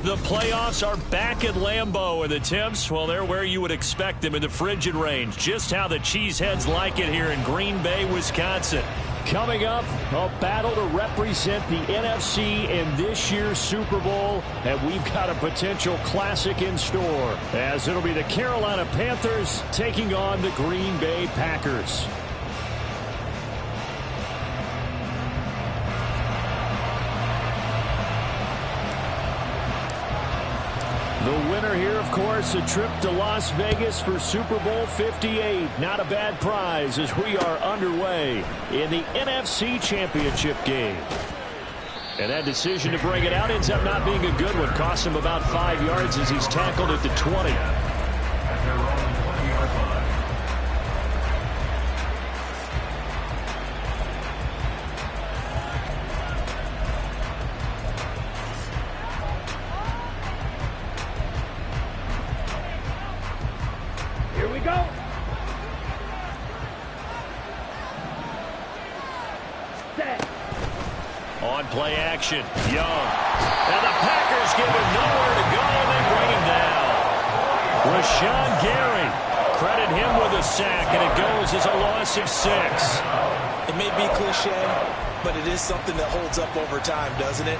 The playoffs are back at Lambeau, and the temps, well, they're where you would expect them in the frigid range. Just how the Cheeseheads like it here in Green Bay, Wisconsin. Coming up, a battle to represent the NFC in this year's Super Bowl, and we've got a potential classic in store, as it'll be the Carolina Panthers taking on the Green Bay Packers. The winner here, of course, a trip to Las Vegas for Super Bowl 58. Not a bad prize as we are underway in the NFC Championship game. And that decision to bring it out ends up not being a good one. Cost him about 5 yards as he's tackled at the 20. On play action, Young. And the Packers give him nowhere to go, and they bring him down. Rashawn Gary, credit him with a sack, and it goes as a loss of 6. It may be cliche, but it is something that holds up over time, doesn't it?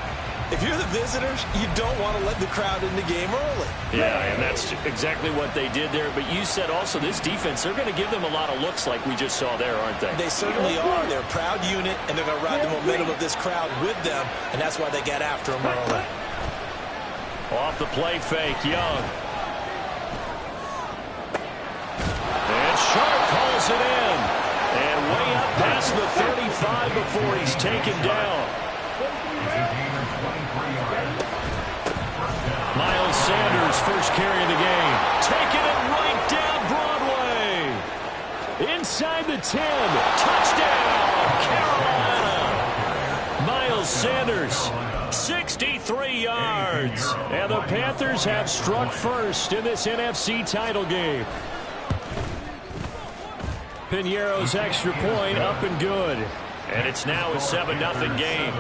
If you're the visitors, you don't want to let the crowd in the game early. Yeah, and that's exactly what they did there. But you said also this defense, they're going to give them a lot of looks like we just saw there, aren't they? They certainly are. They're a proud unit, and they're going to ride the momentum of this crowd with them, and that's why they got after them early. Off the play fake, Young. And Sharp calls it in. And way up past the 35 before he's taken down. Miles Sanders, first carry of the game. Taking it right down Broadway. Inside the 10. Touchdown, Carolina. Miles Sanders, 63 yards. And the Panthers have struck first in this NFC title game. Piñeiro's extra point up and good. And it's now a 7-0 game.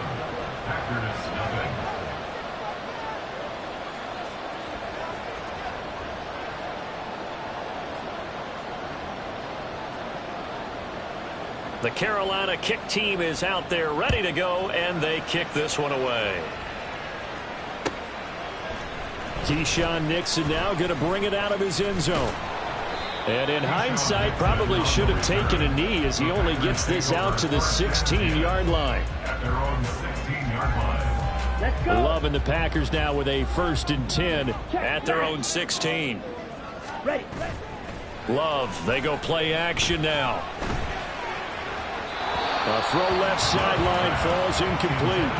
The Carolina kick team is out there ready to go, and they kick this one away. Keyshawn Nixon now going to bring it out of his end zone. And in hindsight, probably should have taken a knee as he only gets this out to the 16-yard line. At their own 16-yard line. Let's go. Love and the Packers now with a 1st and 10 at their own 16. Ready. Love, they go play action now. A throw left sideline falls incomplete.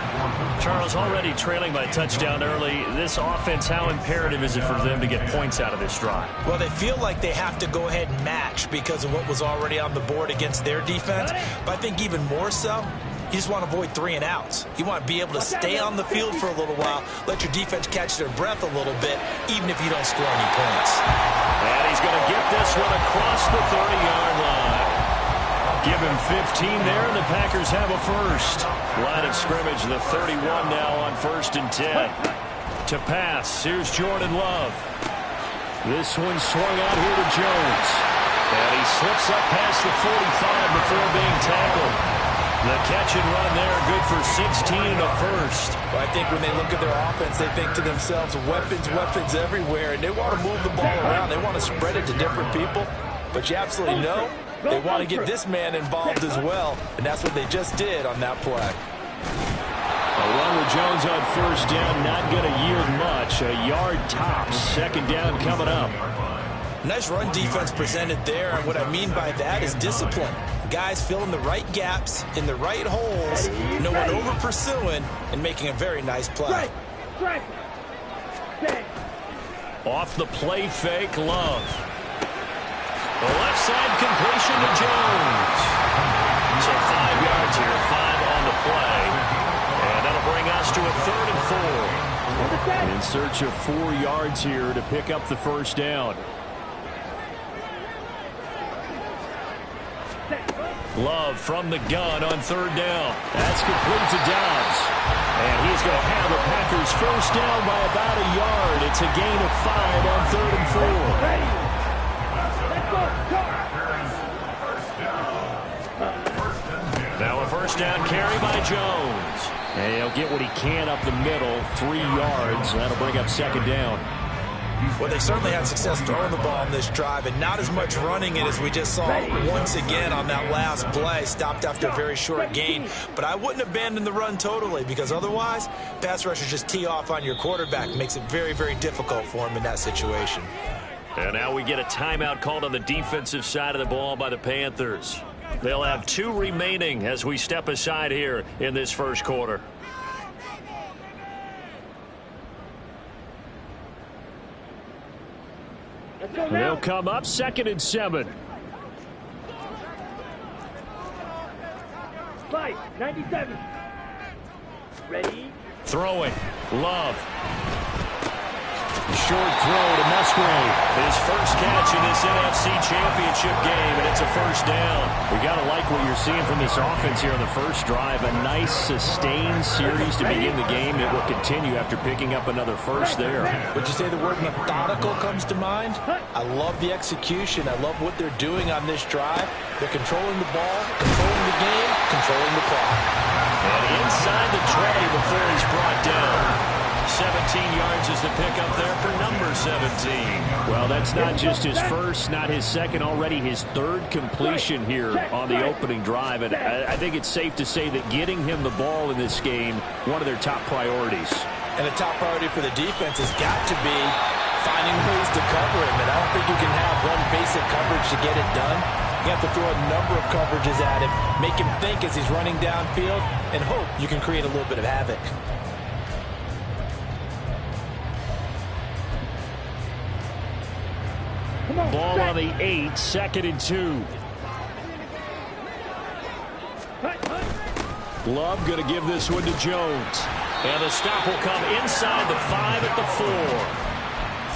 Charles, already trailing by a touchdown early. This offense, how imperative is it for them to get points out of this drive? Well, they feel like they have to go ahead and match because of what was already on the board against their defense. But I think even more so, you just want to avoid 3 and outs. You want to be able to stay on the field for a little while, let your defense catch their breath a little bit, even if you don't score any points. And he's going to get this one across the 30-yard line. Give him 15 there, and the Packers have a first. Line of scrimmage, the 31 now on 1st and 10. To pass, here's Jordan Love. This one swung out here to Jones. And he slips up past the 45 before being tackled. The catch and run there, good for 16 and a first. Well, I think when they look at their offense, they think to themselves, weapons everywhere, and they want to move the ball around. They want to spread it to different people, but you absolutely know they want to get this man involved as well, and that's what they just did on that play. A run with Jones on 1st down, not going to yield much. A yard tops. 2nd down coming up. Nice run defense presented there, and what I mean by that is discipline. Guys filling the right gaps in the right holes, no one over pursuing, and making a very nice play. Off the play fake, Love. The left side completion to Jones. So 5 yards here, 5 on the play. And that'll bring us to a 3rd and 4. In search of 4 yards here to pick up the 1st down. Love from the gun on third down. That's complete to Dobbs. And he's going to have the Packers first down by about a yard. It's a gain of 5 on 3rd and 4. Now a first down carry by Jones. And he'll get what he can up the middle, 3 yards. That'll bring up 2nd down. Well, they certainly had success throwing the ball on this drive and not as much running it as we just saw once again on that last play. Stopped after a very short gain. But I wouldn't abandon the run totally, because otherwise, pass rushers just tee off on your quarterback. Makes it very, very difficult for him in that situation. And now we get a timeout called on the defensive side of the ball by the Panthers. They'll have 2 remaining as we step aside here in this first quarter. They'll come up 2nd and 7. 97. Ready? Throwing. Love. Short throw to Musgrave. His first catch in this NFC Championship game, and it's a first down. We got to like what you're seeing from this offense here on the first drive. A nice, sustained series to begin the game. It will continue after picking up another first there. Would you say the word methodical comes to mind? I love the execution. I love what they're doing on this drive. They're controlling the ball, controlling the game, controlling the clock. And inside the 20 before he's brought down. 17 yards is the pickup there for number 17. Well, that's not just his first, not his second, already his 3rd completion here on the opening drive. And I think it's safe to say that getting him the ball in this game, one of their top priorities. And the top priority for the defense has got to be finding ways to cover him. And I don't think you can have one basic coverage to get it done. You have to throw a number of coverages at him, make him think as he's running downfield, and hope you can create a little bit of havoc. Ball on the 8, 2nd and 2. Love going to give this one to Jones. And the stop will come inside the 5 at the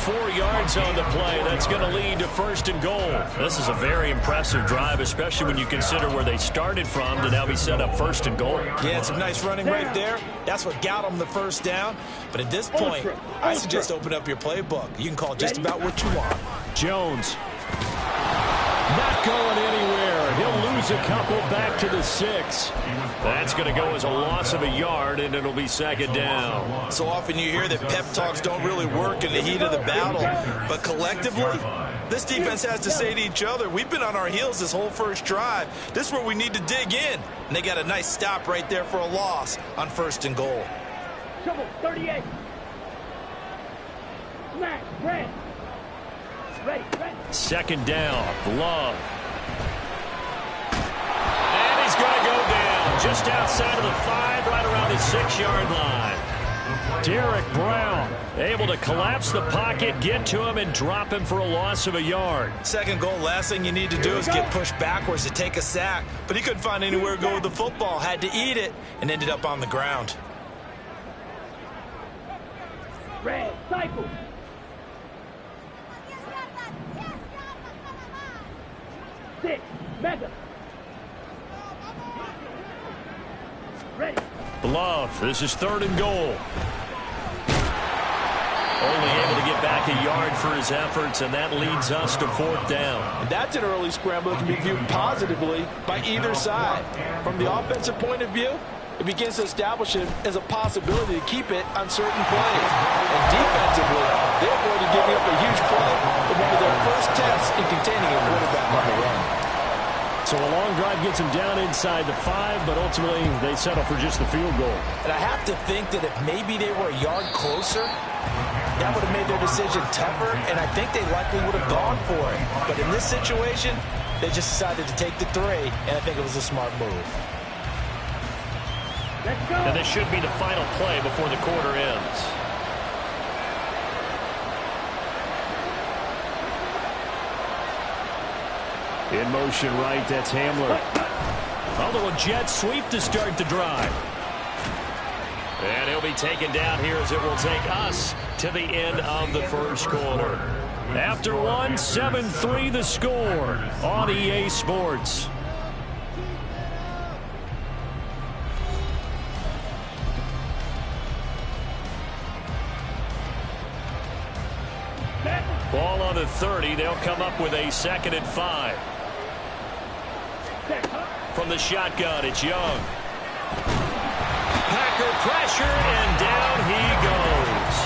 4. 4 yards on the play. That's going to lead to 1st and goal. This is a very impressive drive, especially when you consider where they started from to now be set up 1st and goal. Yeah, some nice running right there. That's what got them the first down. But at this point, I suggest open up your playbook. You can call just about what you want. Jones. Not going anywhere. He'll lose a couple back to the 6. That's going to go as a loss of a yard, and it'll be 2nd down. So often you hear that pep talks don't really work in the heat of the battle. But collectively, this defense has to say to each other, we've been on our heels this whole first drive. This is where we need to dig in. And they got a nice stop right there for a loss on 1st and goal. 38. Max, red. Ready. 2nd down. Love. And he's going to go down just outside of the 5, right around the 6-yard line. Derek Brown able to collapse the pocket, get to him, and drop him for a loss of a yard. 2nd goal, last thing you need to do is get pushed backwards to take a sack. But he couldn't find anywhere to go with the football, had to eat it, and ended up on the ground. Red, cycle. Six, mega. Ready. Love. This is 3rd and goal. Only able to get back a yard for his efforts, and that leads us to 4th down. And that's an early scramble that can be viewed positively by either side. From the offensive point of view, it begins to establish him as a possibility to keep it on certain plays. And defensively, they avoided giving up a huge play in one of their first tests in containing a quarterback on the run. So a long drive gets him down inside the 5, but ultimately they settle for just the field goal. And I have to think that if maybe they were a yard closer, that would have made their decision tougher, and I think they likely would have gone for it. But in this situation, they just decided to take the 3, and I think it was a smart move. Let's go. And this should be the final play before the quarter ends. In motion right, that's Hamler. A little jet sweep to start the drive. And he'll be taken down here as it will take us to the end of the first quarter. After one, 7-3 the score on EA Sports. Ball on the 30. They'll come up with a 2nd and 5. From the shotgun, it's Young. Packer pressure, and down he goes.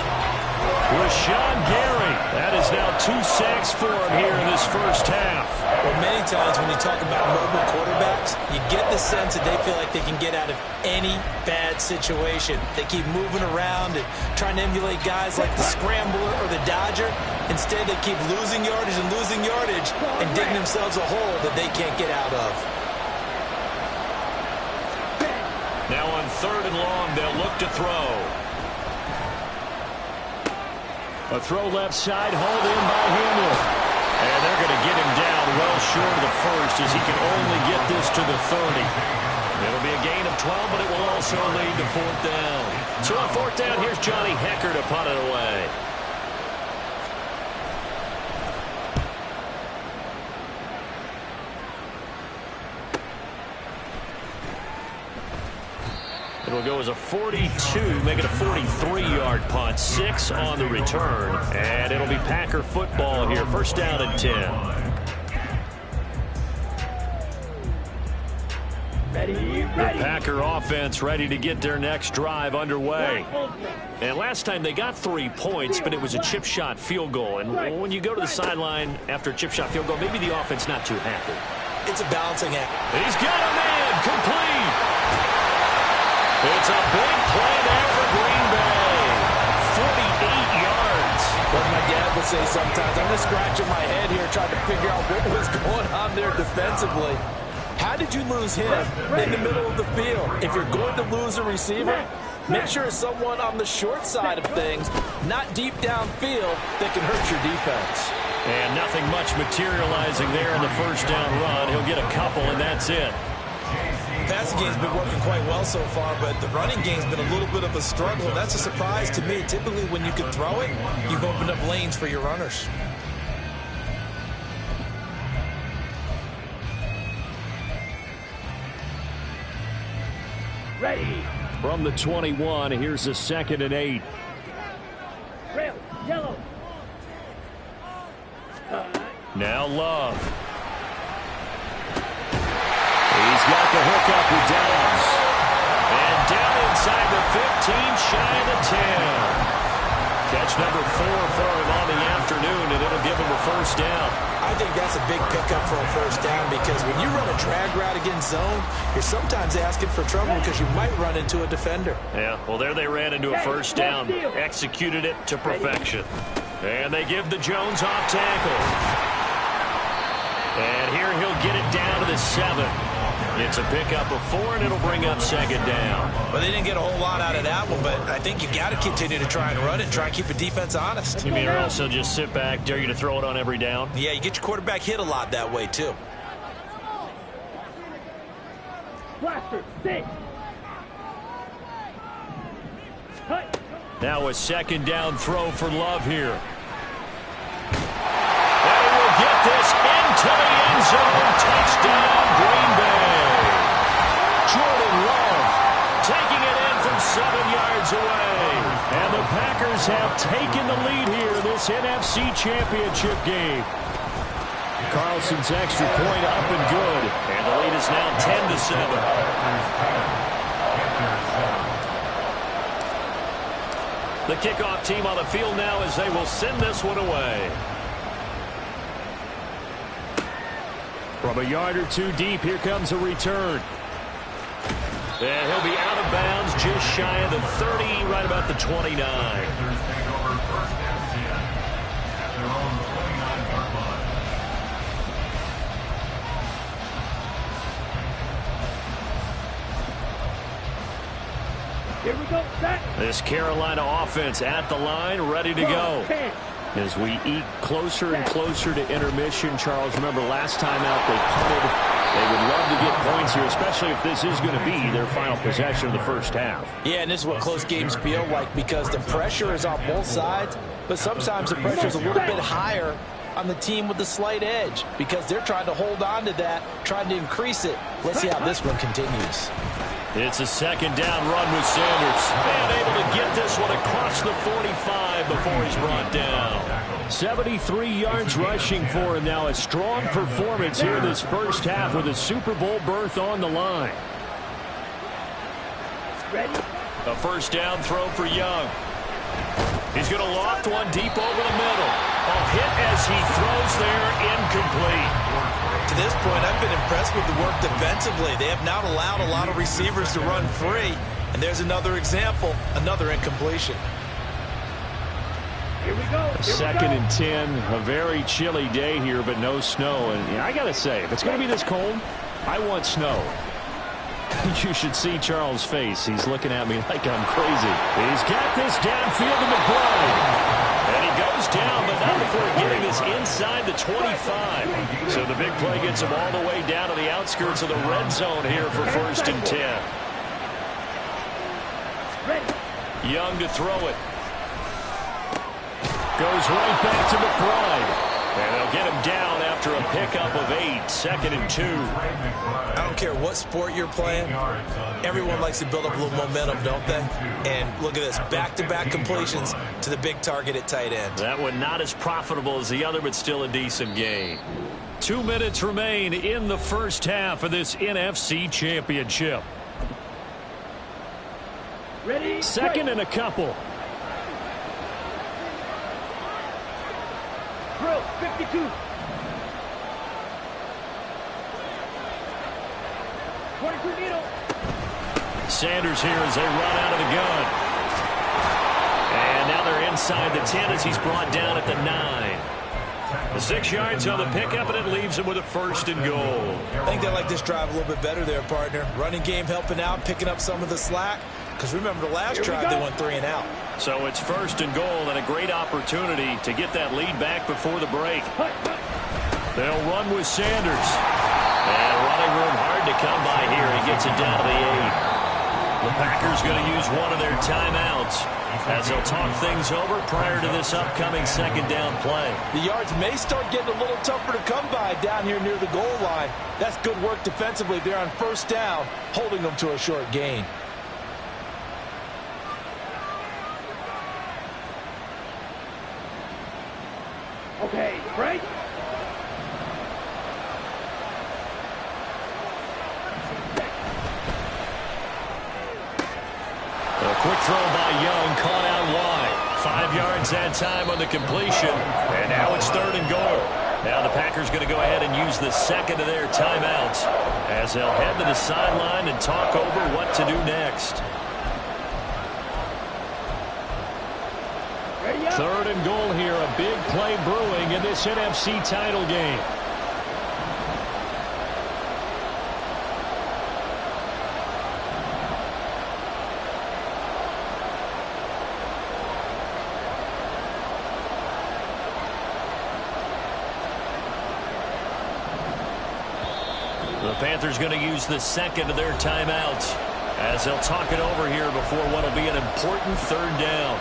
Rashawn Gary. That is now 2 sacks for him here in this first half. Well, many times when you talk about mobile quarterbacks, you get the sense that they feel like they can get out of any bad situation. They keep moving around and trying to emulate guys like the Scrambler or the Dodger. Instead, they keep losing yardage and digging themselves a hole that they can't get out of. Now on 3rd and long, they'll look to throw. A throw left side, hauled in by Hamlin. And they're going to get him down well short of the first as he can only get this to the 30. It'll be a gain of 12, but it will also lead to 4th down. So on 4th down, here's Johnny Hecker to punt it away. It'll go as a 42, make it a 43-yard punt. 6 on the return. And it'll be Packer football here. 1st down and 10. The Packer offense ready to get their next drive underway. And last time they got 3 points, but it was a chip shot field goal. And when you go to the sideline after a chip shot field goal, maybe the offense not too happy. It's a balancing act. He's got a man complete. It's a big play there for Green Bay. 48 yards. What my dad would say sometimes, I'm just scratching my head here trying to figure out what was going on there defensively. How did you lose him in the middle of the field? If you're going to lose a receiver, make sure it's someone on the short side of things, not deep downfield, that can hurt your defense. And nothing much materializing there in the 1st down run. He'll get a couple, and that's it. Passing game's been working quite well so far, but the running game's been a little bit of a struggle. That's a surprise to me. Typically, when you can throw it, you've opened up lanes for your runners. Ready. From the 21, here's a 2nd and 8. Rail. Yellow. Now Love. He's got the hook up with Dobbs. And down inside the 15, shy of the 10. Catch number 4 for him on the afternoon, and it'll give him a 1st down. I think that's a big pickup for a 1st down because when you run a drag route against zone, you're sometimes asking for trouble because you might run into a defender. Yeah, well, there they ran into a 1st down. Executed it to perfection. And they give the Jones off tackle. And here he'll get it down to the 7. It's a pickup of 4, and it'll bring up 2nd down. Well, they didn't get a whole lot out of that one, but I think you got to continue to try and run it and try and keep the defense honest. You mean or also just sit back, dare you to throw it on every down? Yeah, you get your quarterback hit a lot that way, too. Blaster. 6. Now a 2nd down throw for Love here. And he will get this into the end zone. Touchdown, Green Bay. Jordan Love taking it in from 7 yards away. And the Packers have taken the lead here in this NFC Championship game. Carlson's extra point up and good. And the lead is now 10-7. The kickoff team on the field now as they will send this one away. From a yard or 2 deep, here comes a return. And he'll be out of bounds just shy of the 30, right about the 29. Here we go. Set. This Carolina offense at the line, ready to go. As we eke closer and closer to intermission, Charles, remember last time out they punted. They would love to get points here, especially if this is going to be their final possession of the first half. Yeah, and this is what close games feel like because the pressure is on both sides, but sometimes the pressure is a little bit higher on the team with the slight edge because they're trying to hold on to that, trying to increase it. Let's see how this one continues. It's a second down run with Sanders. And able to get this one across the 45 before he's brought down. 73 yards rushing for him now. A strong performance here in this first half with a Super Bowl berth on the line. Ready? A first down throw for Young. He's going to loft one deep over the middle. A hit as he throws there, incomplete. To this point, I've been impressed with the work defensively. They have not allowed a lot of receivers to run free. And there's another example, another incompletion. Here we go. Second and 10, a very chilly day here, but no snow. And I got to say, if it's going to be this cold, I want snow. You should see Charles' face. He's looking at me like I'm crazy. He's got this downfield to McBride. And he goes down, but not before getting this inside the 25. So the big play gets him all the way down to the outskirts of the red zone here for first and 10. Young to throw it. Goes right back to McBride. And they'll get him down after a pickup of 8, second and 2. I don't care what sport you're playing. Everyone likes to build up a little momentum, don't they? And look at this, back-to-back completions to the big target at tight end. That one not as profitable as the other, but still a decent gain. 2 minutes remain in the first half of this NFC Championship. Ready? Second and a couple. Drill, 52. 22 needle. Sanders here as they run out of the gun. And now they're inside the 10 as he's brought down at the 9. The 6 yards on the pickup, and it leaves him with a first and goal. I think they like this drive a little bit better there, partner. Running game helping out, picking up some of the slack. Because remember, the last drive they went 3 and out. So it's first and goal and a great opportunity to get that lead back before the break. They'll run with Sanders. And running room hard to come by here. He gets it down to the 8. The Packers going to use one of their timeouts as they'll talk things over prior to this upcoming second down play. The yards may start getting a little tougher to come by down here near the goal line. That's good work defensively there on first down, holding them to a short gain. Okay, right? A quick throw by Young, caught out wide. 5 yards that time on the completion, and now it's third and goal. Now the Packers going to go ahead and use the second of their timeouts as they'll head to the sideline and talk over what to do next. Third and goal here, a big play brewing in this NFC title game. The Panthers going to use the second of their timeouts as they'll talk it over here before what will be an important third down.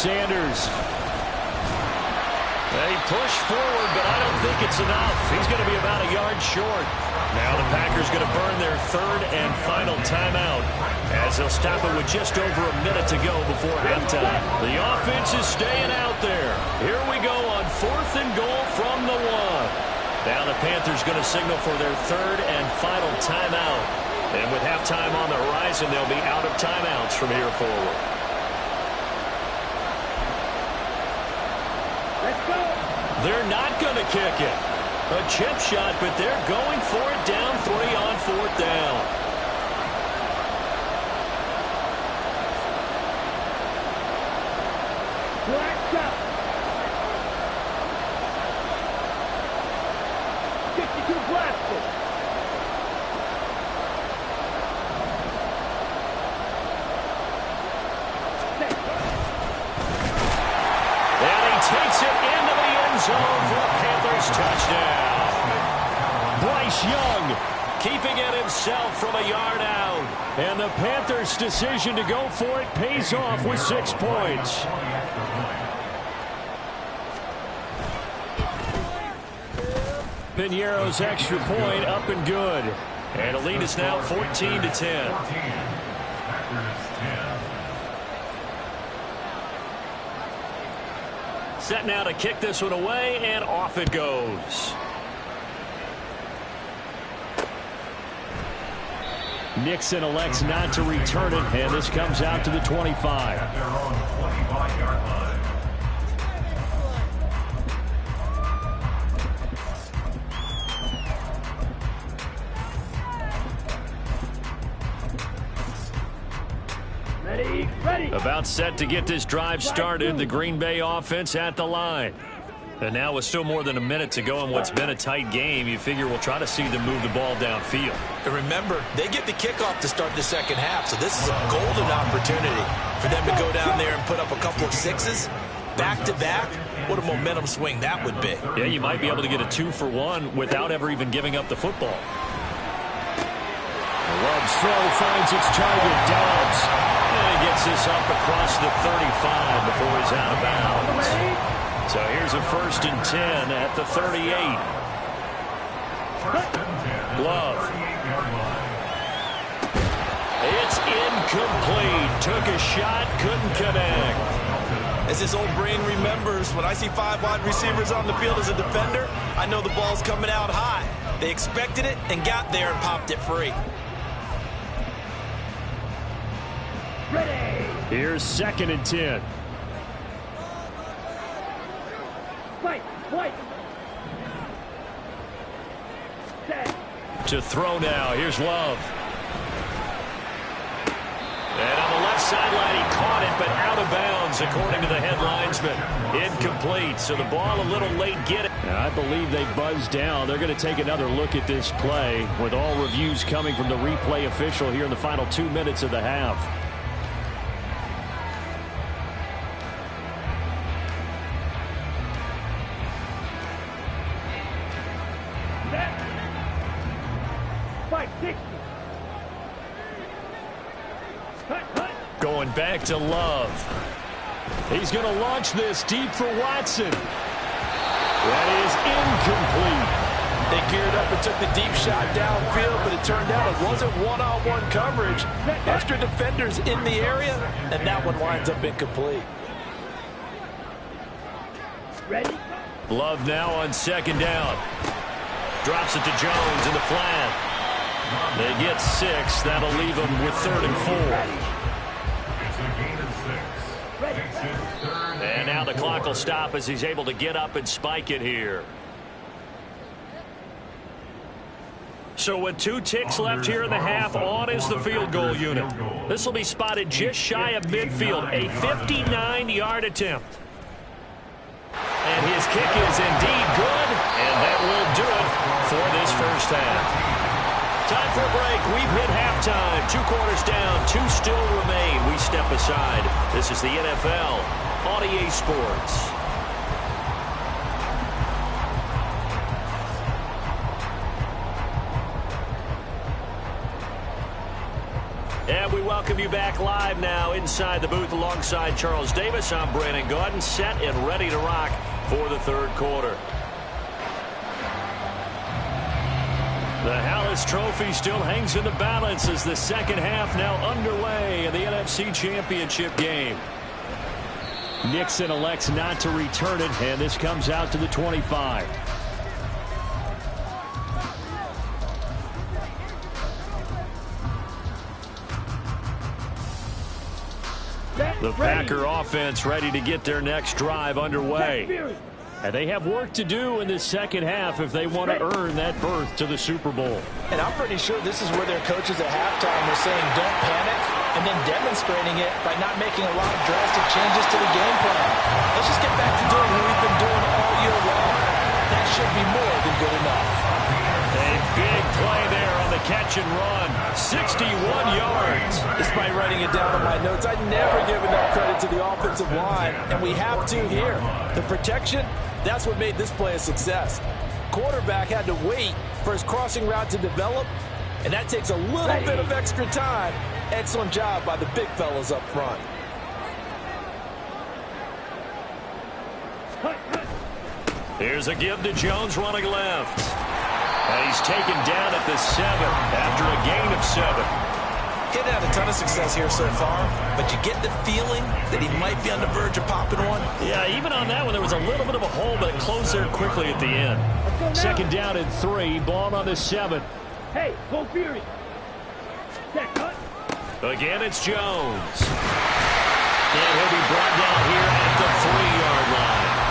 Sanders. They push forward, but I don't think it's enough. He's going to be about a yard short. Now the Packers going to burn their third and final timeout as they'll stop it with just over a minute to go before halftime. The offense is staying out there. Here we go on fourth and goal from the 1. Now the Panthers going to signal for their third and final timeout. And with halftime on the horizon, they'll be out of timeouts from here forward. They're not going to kick it. A chip shot, but they're going for it down 3 on fourth down. Black shot. 62 blasted. And he Bryce Young, keeping it himself from a yard out. and the Panthers' decision to go for it pays off with 6 points. Piñeiro's extra point up and good. And the lead is now 14-10. Set now to kick this one away, and off it goes. Nixon elects not to return it, and this comes out to the 25. At their own 25-yard line. Ready. About set to get this drive started, the Green Bay offense at the line. And now with still more than a minute to go in what's been a tight game, you figure we'll try to see them move the ball downfield. And remember, they get the kickoff to start the second half, so this is a golden opportunity for them to go down there and put up a couple of sixes back-to-back. What a momentum swing that would be. Yeah, you might be able to get a 2-for-1 without ever even giving up the football. Love's throw finds its target, Dobbs. And he gets this up across the 35 before he's out of bounds. So here's a 1st and 10 at the 38. Love. It's incomplete. Took a shot, couldn't connect. As his old brain remembers, when I see 5 wide receivers on the field as a defender, I know the ball's coming out high. They expected it and got there and popped it free. Here's 2nd and 10. White. Set. To throw now. Here's Love. And on the left sideline, he caught it, but out of bounds, according to the head linesman. Incomplete, so the ball a little late getting. I believe they buzzed down. They're going to take another look at this play, with all reviews coming from the replay official here in the final 2 minutes of the half. Going back to Love. He's going to launch this deep for Watson. That is incomplete. They geared up and took the deep shot downfield, but it turned out it wasn't one-on-one coverage. Extra defenders in the area, and that one winds up incomplete. Ready. Love now on 2nd down. Drops it to Jones in the flat. They get 6. That'll leave them with 3rd and 4. It's a gain of 6. Makes it 3rd. And now the clock will stop as he's able to get up and spike it here. So with 2 ticks left here in the half, on is the field goal unit. This will be spotted just shy of midfield, a 59-yard attempt. And his kick is indeed good, and that will do it for this first half. Time for a break. We've hit halftime. 2 quarters down, 2 still remain. We step aside. This is the NFL on EA Sports. And we welcome you back live now inside the booth alongside Charles Davis. I'm Brandon Gaudin, set and ready to rock for the 3rd quarter. The Hallis Trophy still hangs in the balance as the second half now underway in the NFC Championship game. Nixon elects not to return it, and this comes out to the 25. The Packer offense ready to get their next drive underway. And they have work to do in the second half if they want to earn that berth to the Super Bowl. And I'm pretty sure this is where their coaches at halftime were saying don't panic, and then demonstrating it by not making a lot of drastic changes to the game plan. Let's just get back to doing what we've been doing all year long. That should be more than good enough. A big play there on the catch and run. 61 yards. Despite writing it down in my notes, I never give enough credit to the offensive line, and we have to here. The protection, that's what made this play a success. quarterback had to wait for his crossing route to develop, and that takes a little bit of extra time. Excellent job by the big fellas up front. Here's a give to Jones running left. And he's taken down at the 7 after a gain of 7. He'd had a ton of success here so far, but you get the feeling that he might be on the verge of popping one. Yeah, even on that one, there was a little bit of a hole, but it closed there quickly at the end. Second down and 3, ball on the 7. Hey, go Fury. Set, cut. Again, it's Jones. And he'll be brought down here at the 3-yard line.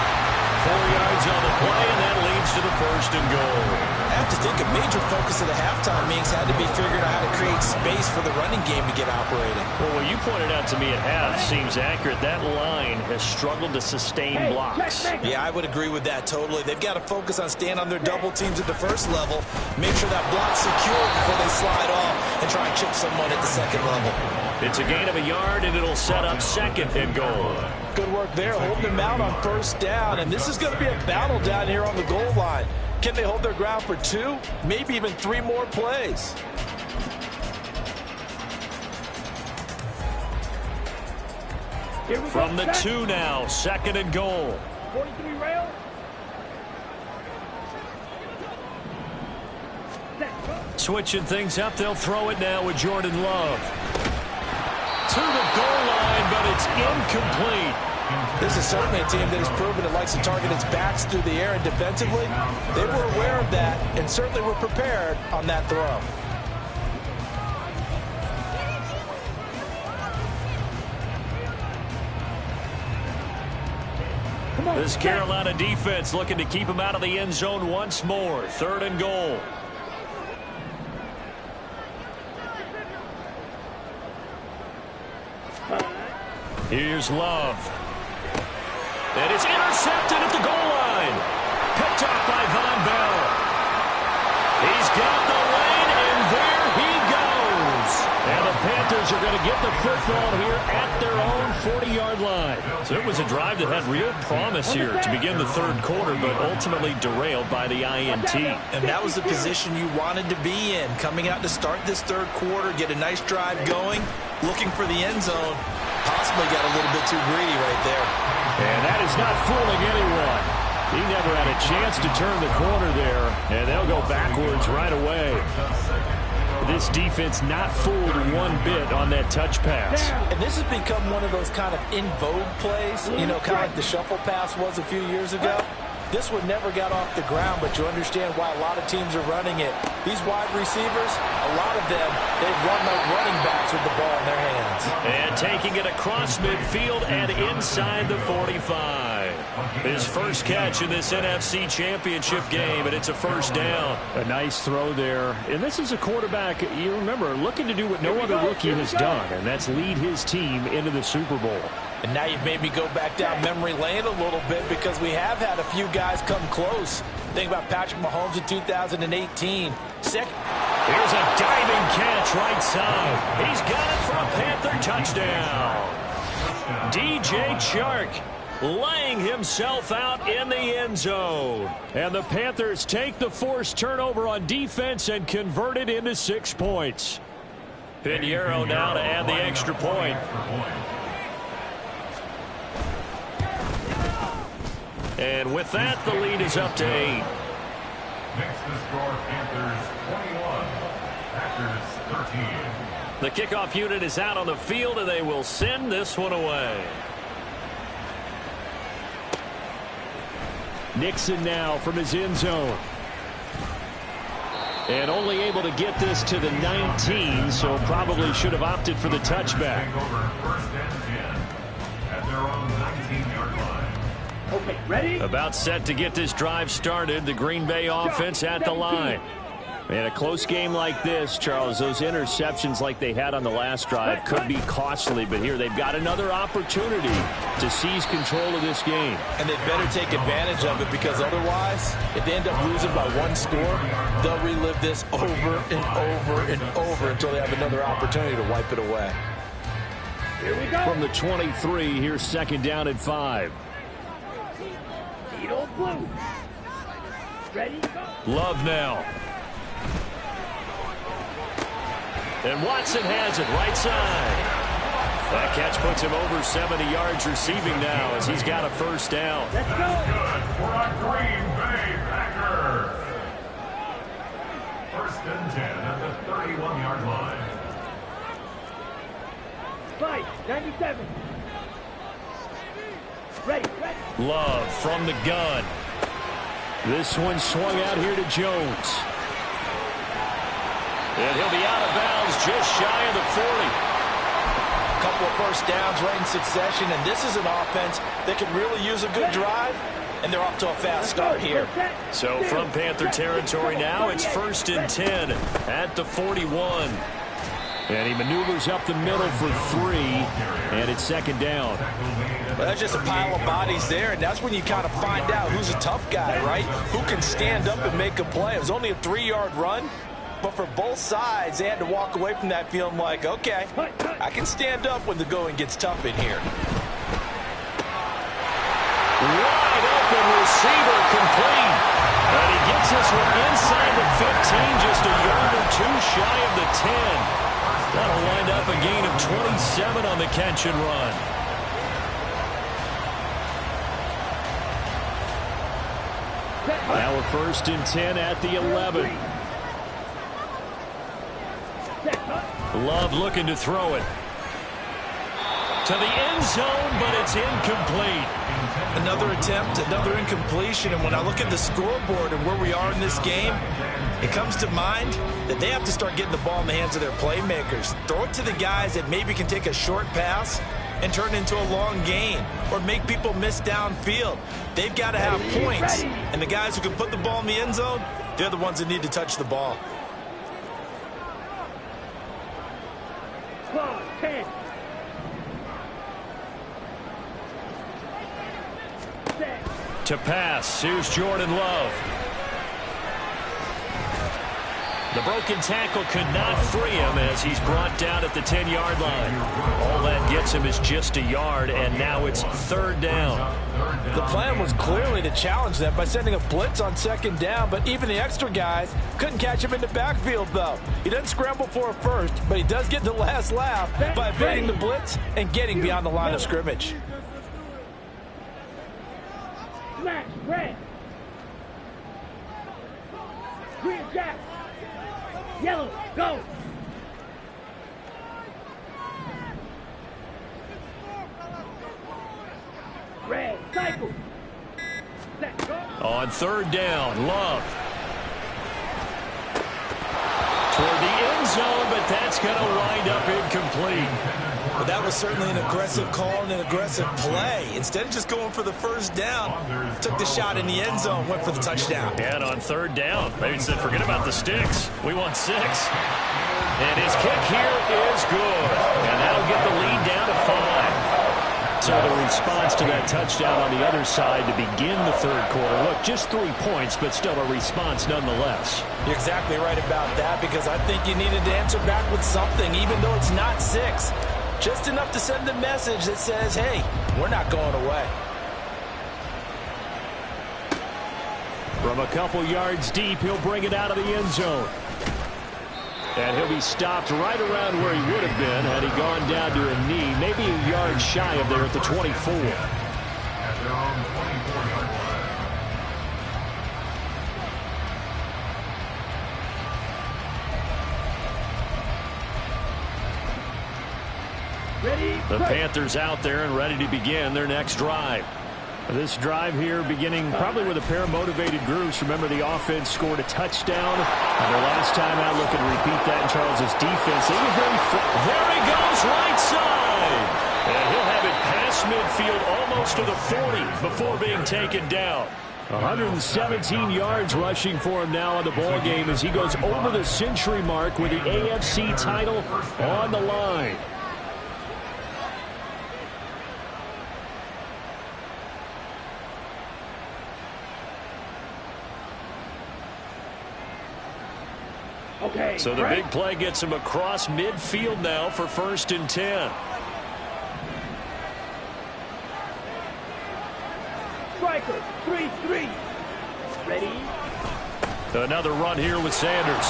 4 yards on the play, and that leads to the first and goal. I have to think a major focus of the halftime meetings had to be figuring out how to create space for the running game to get operating. Well, what you pointed out to me at half seems accurate. That line has struggled to sustain blocks. Yeah, I would agree with that totally. They've got to focus on staying on their double teams at the first level, make sure that block's secure before they slide off and try and chip someone at the second level. It's a gain of a yard, and it'll set up second and goal. Good work there, holding them out on first down, and this is going to be a battle down here on the goal line. Can they hold their ground for 2, maybe even 3 more plays? From the 2 now, second and goal. 43 rail. Switching things up, they'll throw it now with Jordan Love. To the goal line, but it's incomplete. This is certainly a team that has proven it likes to target its backs through the air and defensively. They were aware of that and certainly were prepared on that throw. This Carolina defense looking to keep him out of the end zone once more. Third and goal. Here's Love. And it's intercepted at the goal line. Picked off by Von Bell. He's got the lane, and there he goes. And the Panthers are going to get the football here at their own 40-yard line. So it was a drive that had real promise here to begin the third quarter, but ultimately derailed by the INT. And that was the position you wanted to be in. Coming out to start this third quarter, get a nice drive going, looking for the end zone. Possibly got a little bit too greedy right there. And that is not fooling anyone. He never had a chance to turn the corner there, and they'll go backwards right away. This defense not fooled one bit on that touch pass. And this has become one of those kind of in vogue plays, you know, kind of like the shuffle pass was a few years ago. This one never got off the ground, but you understand why a lot of teams are running it. These wide receivers, a lot of them, they've run like running backs with the ball in their hands. And taking it across midfield and inside the 45. His first catch in this NFC Championship game, and it's a first down. A nice throw there. And this is a quarterback, you remember, looking to do what no other rookie has done, and that's lead his team into the Super Bowl. And now you've made me go back down memory lane a little bit because we have had a few guys come close. Think about Patrick Mahomes in 2018. Here's a diving catch right side. He's got it for a Panther touchdown. DJ Chark laying himself out in the end zone. And the Panthers take the forced turnover on defense and convert it into 6 points. Pinheiro now to add the extra point. And with that, the lead is up to 8. Next to score, Panthers 21, Packers 13. The kickoff unit is out on the field, and they will send this one away. Nixon now from his end zone. And only able to get this to the 19, so probably should have opted for the touchback. First and 10 at their own 19-yard line. Okay, ready? About set to get this drive started. The Green Bay offense at the line. And a close game like this, Charles, those interceptions like they had on the last drive could be costly. But here they've got another opportunity to seize control of this game. And they better take advantage of it because otherwise, if they end up losing by 1 score, they'll relive this over and over and over until they have another opportunity to wipe it away. Here we go. From the 23, here's second down and 5. Eat old blue. Ready, go. Love now. And Watson has it right side. That catch puts him over 70 yards receiving now as he's got a first down. Let's go. Good for our Green Bay Packers. First and 10 at the 31-yard line. 97. Ready. Love from the gun. This one swung out here to Jones. And he'll be out of bounds just shy of the 40. A couple of first downs right in succession, and this is an offense that can really use a good drive, and they're off to a fast start here. So from Panther territory now, it's first and 10 at the 41. And he maneuvers up the middle for 3, and it's second down. Well, that's just a pile of bodies there, and that's when you kind of find out who's a tough guy, right? Who can stand up and make a play. It was only a 3-yard run, but for both sides, they had to walk away from that feeling like, okay, I can stand up when the going gets tough in here. Wide open receiver complete. And he gets this one inside the 15, just a yard or 2 shy of the 10. That'll wind up a gain of 27 on the catch and run. Now a first and 10 at the 11. Love looking to throw it to the end zone, but it's incomplete. Another attempt, another incompletion, and when I look at the scoreboard and where we are in this game, it comes to mind that they have to start getting the ball in the hands of their playmakers. Throw it to the guys that maybe can take a short pass and turn it into a long gain or make people miss downfield. They've got to have points, and the guys who can put the ball in the end zone, they're the ones that need to touch the ball. 10. To pass, here's Jordan Love. The broken tackle could not free him as he's brought down at the 10-yard line. All that gets him is just a yard, and now it's third down. The plan was clearly to challenge them by sending a blitz on second down, but even the extra guys couldn't catch him in the backfield, though. He doesn't scramble for a first, but he does get the last laugh by evading the blitz and getting beyond the line of scrimmage. Smash, red. Green jack. Yellow, go. Red, cycle. Set, go. On third down, Love. Toward the end zone, but that's going to wind up incomplete. Well, that was certainly an aggressive call and an aggressive play. Instead of just going for the first down, took the shot in the end zone, went for the touchdown. And on third down, maybe said, forget about the sticks. We want 6. And his kick here is good. And that'll get the lead down to 5. So the response to that touchdown on the other side to begin the third quarter. Look, just 3 points, but still a response nonetheless. You're exactly right about that, because I think you needed to answer back with something, even though it's not 6. Just enough to send a message that says, hey, we're not going away. From a couple yards deep, he'll bring it out of the end zone. And he'll be stopped right around where he would have been had he gone down to a knee, maybe a yard shy of there at the 24. At their own 24-yard line. Ready, The Panthers out there and ready to begin their next drive. This drive here beginning probably with a pair of motivated groups. Remember, the offense scored a touchdown. And their last time out, looking to repeat that in Charles' defense. They were there he goes, right side. And he'll have it past midfield almost to the 40 before being taken down. 117 yards rushing for him now on the ball game as he goes over the century mark with the AFC title on the line. okay. So the big play gets him across midfield now for first and 10. Striker, 3-3. Ready, Another run here with Sanders.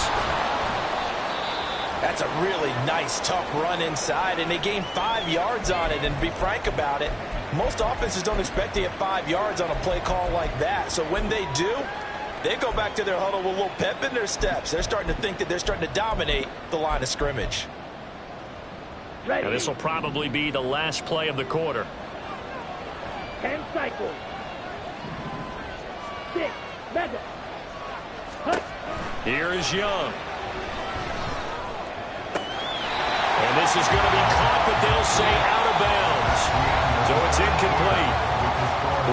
That's a really nice, tough run inside, and they gained 5 yards on it. And to be frank about it, most offenses don't expect to get 5 yards on a play call like that. So when they do, they go back to their huddle with a little pep in their steps. They're starting to think that they're starting to dominate the line of scrimmage. Now this will probably be the last play of the quarter. 10 cycles. 6. Mega. Here is Young. And this is going to be caught, but they'll say out of bounds. So it's incomplete.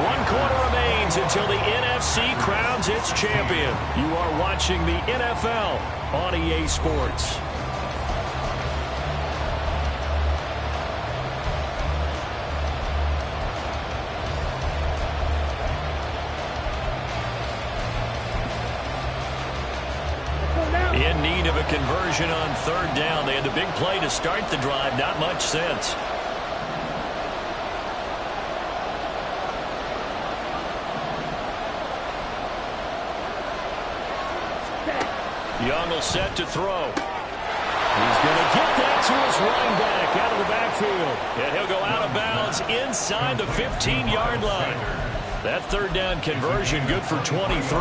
1 quarter remains until the NFC crowns its champion. You are watching the NFL on EA Sports. In need of a conversion on 3rd down. They had the big play to start the drive. Not much sense. Young will set to throw. He's going to get that to his running back out of the backfield. And he'll go out of bounds inside the 15-yard line. That 3rd down conversion good for 23.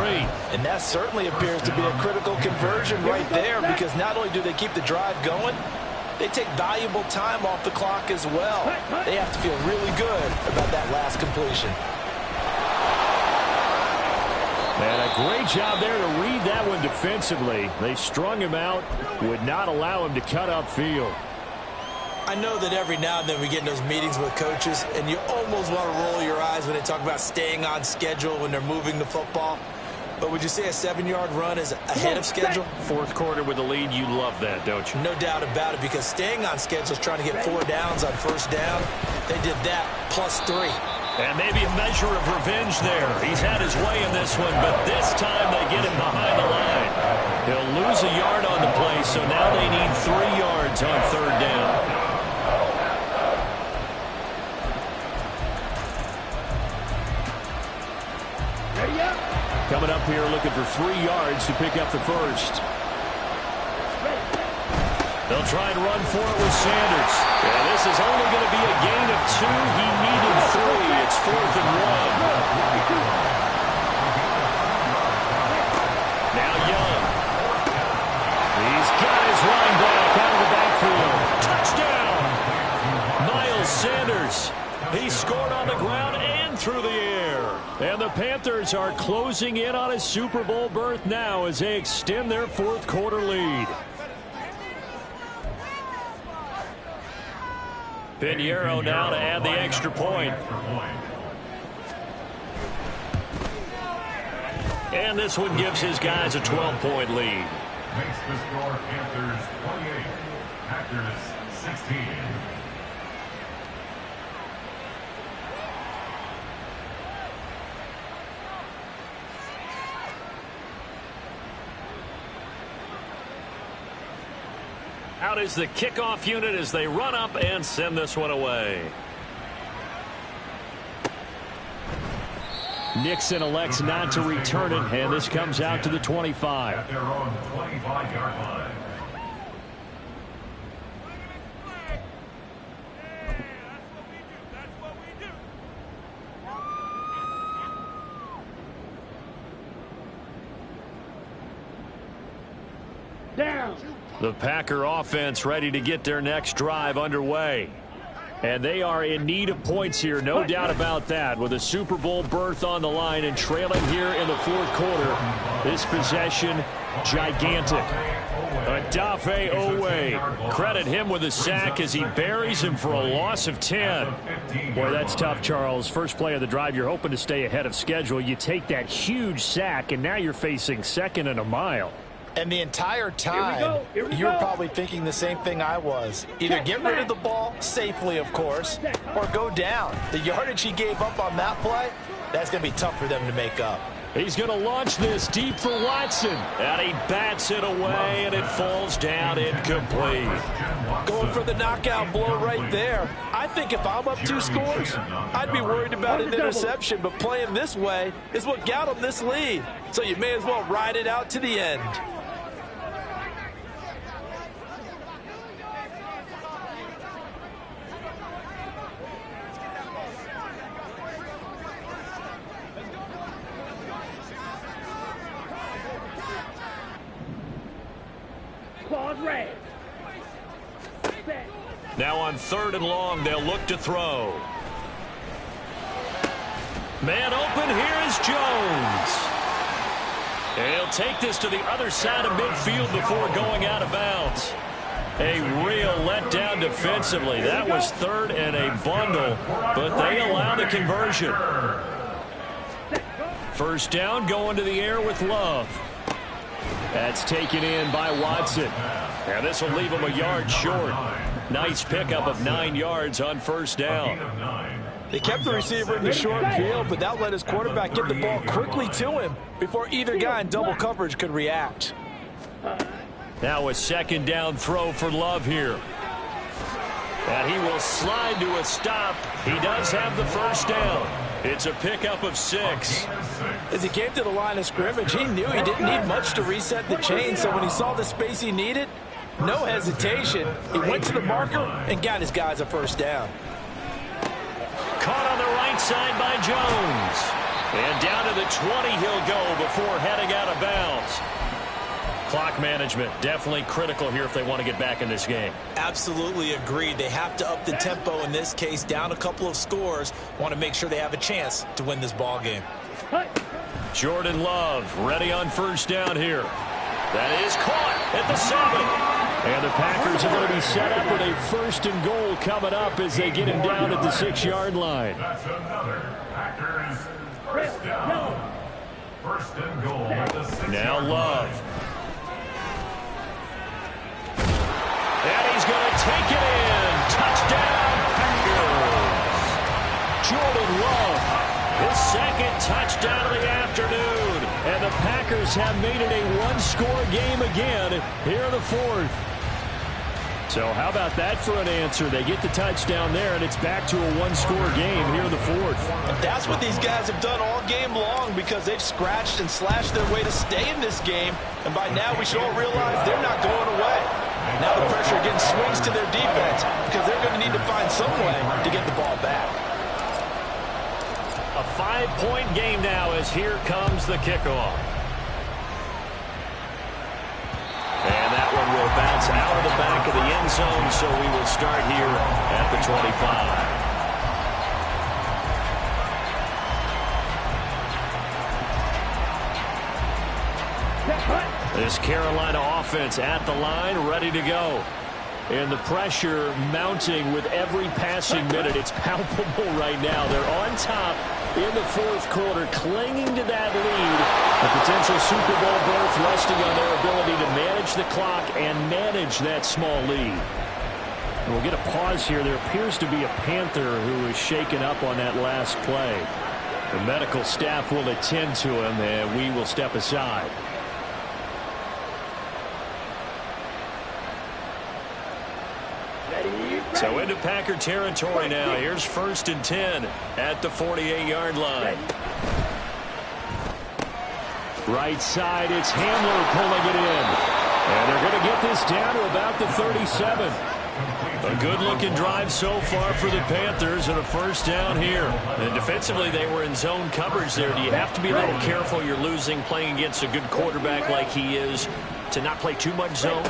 And that certainly appears to be a critical conversion right there, because not only do they keep the drive going, they take valuable time off the clock as well. They have to feel really good about that last completion. And a great job there to read that one defensively. They strung him out, would not allow him to cut upfield. I know that every now and then we get in those meetings with coaches, and you almost want to roll your eyes when they talk about staying on schedule when they're moving the football. But would you say a 7-yard run is ahead of schedule? 4th quarter with the lead, you love that, don't you? No doubt about it, because staying on schedule is trying to get 4 downs on 1st down. They did that +3. And maybe a measure of revenge there. He's had his way in this one, but this time they get him behind the line. He'll lose a yard on the play, so now they need 3 yards on 3rd down. Coming up here looking for 3 yards to pick up the first. They'll try and run for it with Sanders. And this is only going to be a gain of 2. He needed 3. It's 4th and 1. Now Young. He's got his running back out of the backfield. Touchdown! Miles Sanders. He scored on the ground and through the air. And the Panthers are closing in on a Super Bowl berth now as they extend their 4th quarter lead. Pinheiro now to add the extra point. And this one gives his guys a 12-point lead. Makes the score Panthers 28, Packers 16. Out is the kickoff unit as they run up and send this one away. Nixon elects not to return it, and this comes out to the 25. At their own 25-yard line. Down. The Packer offense ready to get their next drive underway. And they are in need of points here, no doubt about that, with a Super Bowl berth on the line and trailing here in the 4th quarter. This possession, gigantic. Odafe Owe, credit him with a sack as he buries him for a loss of 10. Boy, that's tough, Charles. First play of the drive, you're hoping to stay ahead of schedule. You take that huge sack, and now you're facing 2nd and a mile. And the entire time, you were probably thinking the same thing I was. Either get rid of the ball, safely of course, or go down. The yardage he gave up on that play, that's going to be tough for them to make up. He's going to launch this deep for Watson. And he bats it away, and it falls down incomplete. Going for the knockout blow right there. I think if I'm up 2 scores, I'd be worried about an interception, but playing this way is what got him this lead. So you may as well ride it out to the end. Now on 3rd and long, they'll look to throw. Man open, here is Jones. He'll take this to the other side of midfield before going out of bounds. A real letdown defensively. That was 3rd and a bundle, but they allow the conversion. 1st down, going to the air with Love. That's taken in by Watson. Now this will leave him a yard short. Nice pickup of 9 yards on 1st down. They kept the receiver in the short field, but that let his quarterback get the ball quickly to him before either guy in double coverage could react. Now a 2nd down throw for Love here. And he will slide to a stop. He does have the 1st down. It's a pickup of 6. As he came to the line of scrimmage, he knew he didn't need much to reset the chain, so when he saw the space he needed, no hesitation. He went to the marker and got his guys a 1st down. Caught on the right side by Jones. And down to the 20 he'll go before heading out of bounds. Clock management definitely critical here if they want to get back in this game. Absolutely agreed. They have to up the tempo in this case, down a couple of scores. Want to make sure they have a chance to win this ball game. Jordan Love ready on 1st down here. That is caught at the 7. And the Packers are going to be set up with a 1st and goal coming up as they get him down at the 6-yard line. That's another Packers 1st down. 1st and goal at the 6-yard line. Now Love. And he's going to take it in. Touchdown, Packers. Jordan Love, his 2nd touchdown of the afternoon. And the Packers have made it a 1-score game again here in the 4th. So how about that for an answer? They get the touchdown there, and it's back to a 1-score game here in the 4th. And that's what these guys have done all game long because they've scratched and slashed their way to stay in this game. And by now we should all realize they're not going away. Now the pressure again swings to their defense because they're going to need to find some way to get the ball back. A 5-point game now as here comes the kickoff. And that one will bounce out of the back of the end zone, so we will start here at the 25. This Carolina offense at the line, ready to go. And the pressure mounting with every passing minute. It's palpable right now. They're on top in the 4th quarter, clinging to that lead. A potential Super Bowl berth resting on their ability to manage the clock and manage that small lead. And we'll get a pause here. There appears to be a Panther who is shaken up on that last play. The medical staff will attend to him, and we will step aside. So into Packer territory now. Here's 1st and 10 at the 48-yard line. Right side, it's Hamler pulling it in. And they're going to get this down to about the 37. A good-looking drive so far for the Panthers and a 1st down here. And defensively, they were in zone coverage there. Do you have to be a little careful? You're losing playing against a good quarterback like he is to not play too much zone?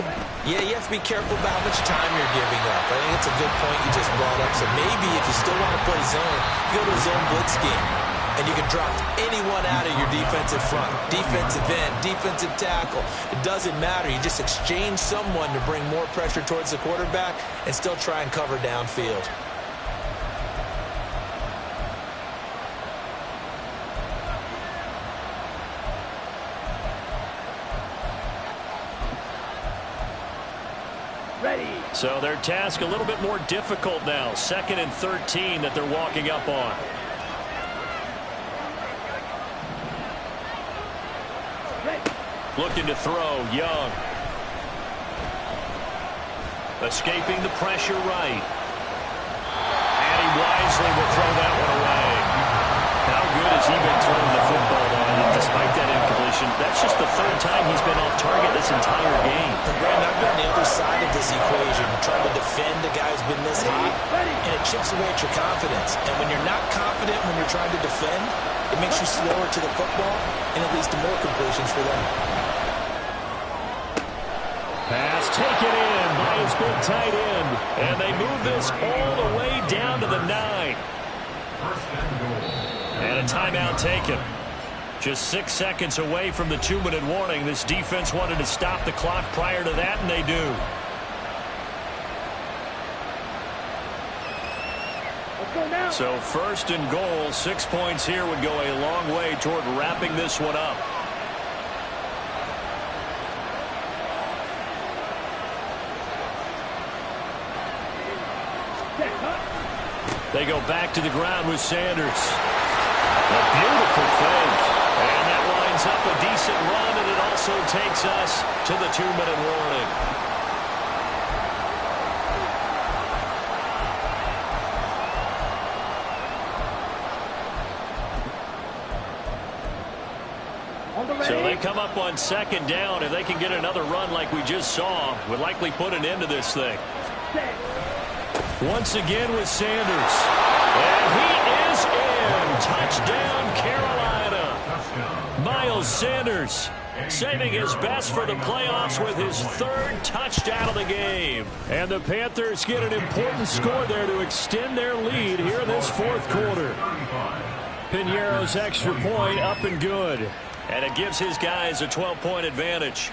Yeah, you have to be careful about how much time you're giving up. I think it's a good point you just brought up. So maybe if you still want to play zone, you go to a zone blitz scheme. And you can drop anyone out of your defensive front. Defensive end, defensive tackle. It doesn't matter. You just exchange someone to bring more pressure towards the quarterback and still try and cover downfield. So their task a little bit more difficult now. 2nd and 13 that they're walking up on. Looking to throw, Young. Escaping the pressure right. And he wisely will throw that one away. How good has he been throwing the football, though, despite that incompletion? That's just the third time he's been off target this entire game. And Brandon, I've been on the other side of this equation, trying to defend a guy who's been this hot, and it chips away at your confidence. And when you're not confident when you're trying to defend, it makes you slower to the football, and it leads to more completions for them. Pass taken in by his big tight end. And they move this all the way down to the 9. And a timeout taken. Just 6 seconds away from the 2-minute warning. This defense wanted to stop the clock prior to that, and they do. So 1st and goal, 6 points here would go a long way toward wrapping this one up. They go back to the ground with Sanders. A beautiful fake. And that lines up a decent run, and it also takes us to the 2-minute warning. So they come up on 2nd down. If they can get another run like we just saw, would likely put an end to this thing. Once again with Sanders. And he is in. Touchdown, Carolina. Miles Sanders saving his best for the playoffs with his 3rd touchdown of the game. And the Panthers get an important score there to extend their lead here in this 4th quarter. Piñeiro's extra point up and good. And it gives his guys a 12-point advantage.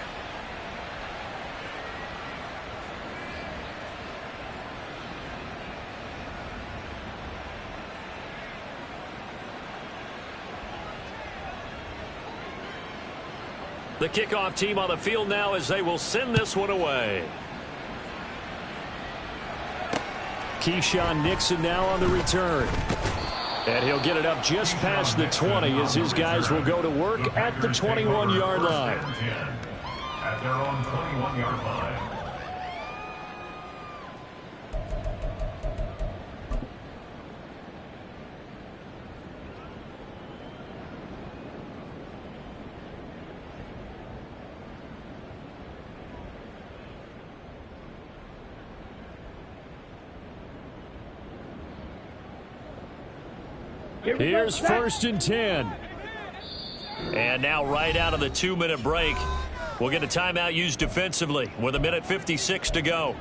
The kickoff team on the field now as they will send this one away. Keyshawn Nixon now on the return. And he'll get it up just past the 20 as his guys will go to work at the 21-yard line. At their own 21-yard line. Here's 1st and 10. And now right out of the 2-minute break, we'll get a timeout used defensively with 1:56 to go.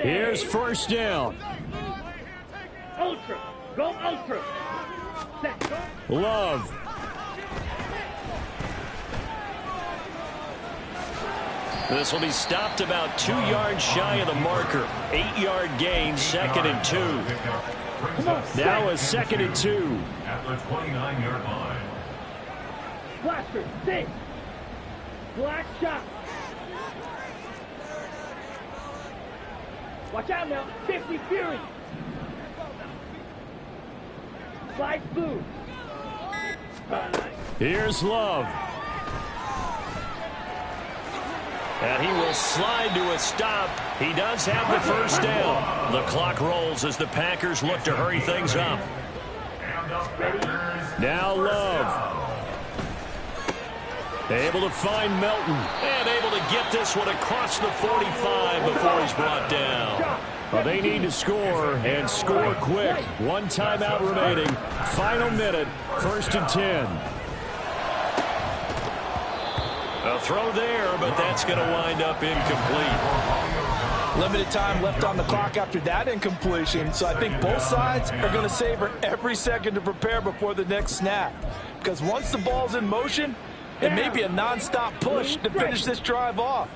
Here's 1st down. Ultra. Go ultra. Love. This will be stopped about 2 yards shy of the marker. 8-yard gain, 2nd and 2. Now a 2nd and 2. At the 29-yard line. Blaster, 6. Black shot. Watch out now. 50 Fury. Slide blue. Here's Love. And he will slide to a stop. He does have the 1st down. The clock rolls as the Packers look to hurry things up. Now Love. Able to find Melton. And able to get this one across the 45 before he's brought down. Well, they need to score, and score quick. 1 timeout remaining. Final minute, 1st and 10. A throw there, but that's going to wind up incomplete. Limited time left on the clock after that incompletion, so I think both sides are going to savor every second to prepare before the next snap. Because once the ball's in motion, it may be a nonstop push to finish this drive off.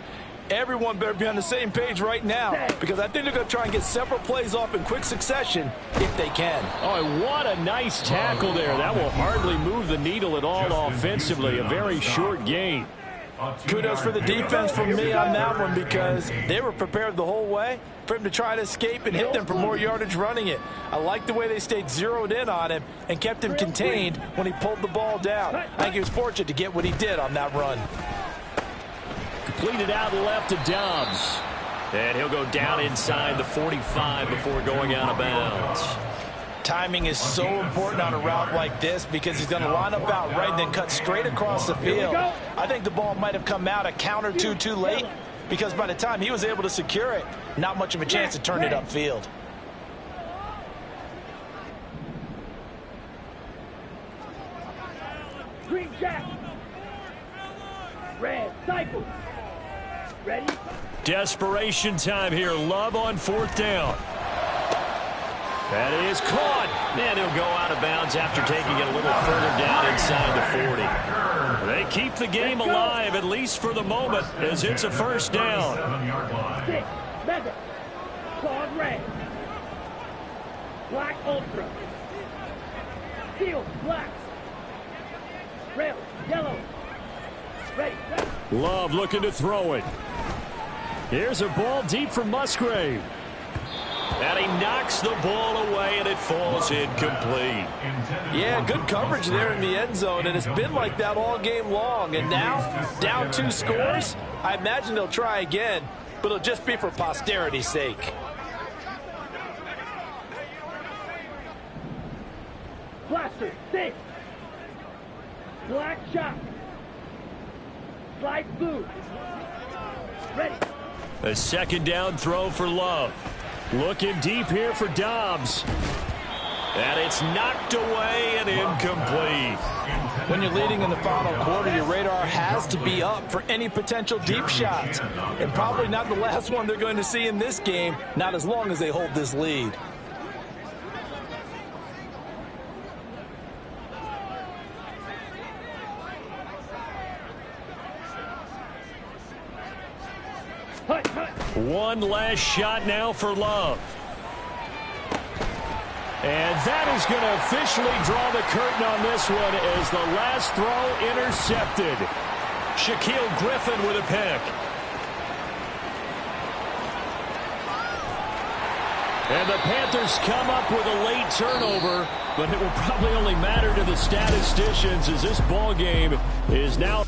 Everyone better be on the same page right now, because I think they're going to try and get several plays off in quick succession if they can. Oh, and what a nice tackle there. That will hardly move the needle at all offensively. A very short gain. Kudos for the defense from me on that one because they were prepared the whole way for him to try to escape and hit them for more yardage running it. I like the way they stayed zeroed in on him and kept him contained when he pulled the ball down. I think he was fortunate to get what he did on that run. Completed out left to Dobbs. And he'll go down inside the 45 before going out of bounds. Timing is so important on a route like this because he's going to line up out right and then cut straight across the field. I think the ball might have come out a count or two too late because by the time he was able to secure it, not much of a chance to turn it upfield. Green jack. Red cycle. Ready? Desperation time here. Love on 4th down. That is caught. And he'll go out of bounds after taking it a little further down inside the 40. They keep the game alive, at least for the moment, as it's a 1st down. 6, mega. Clawed red. Black ultra. Steel black. Rail yellow. Ready. Love looking to throw it. Here's a ball deep for Musgrave. And he knocks the ball away, and it falls incomplete. Yeah, good coverage there in the end zone, and it's been like that all game long. And now, down 2 scores, I imagine they'll try again, but it'll just be for posterity's sake. Blaster, 6. Black shot. Slide blue. Ready. A 2nd down throw for Love. Looking deep here for Dobbs. And it's knocked away and incomplete. When you're leading in the final quarter, your radar has to be up for any potential deep shots. And probably not the last one they're going to see in this game, not as long as they hold this lead. One last shot now for Love. And that is going to officially draw the curtain on this one as the last throw intercepted. Shaquille Griffin with a pick. And the Panthers come up with a late turnover, but it will probably only matter to the statisticians as this ball game is now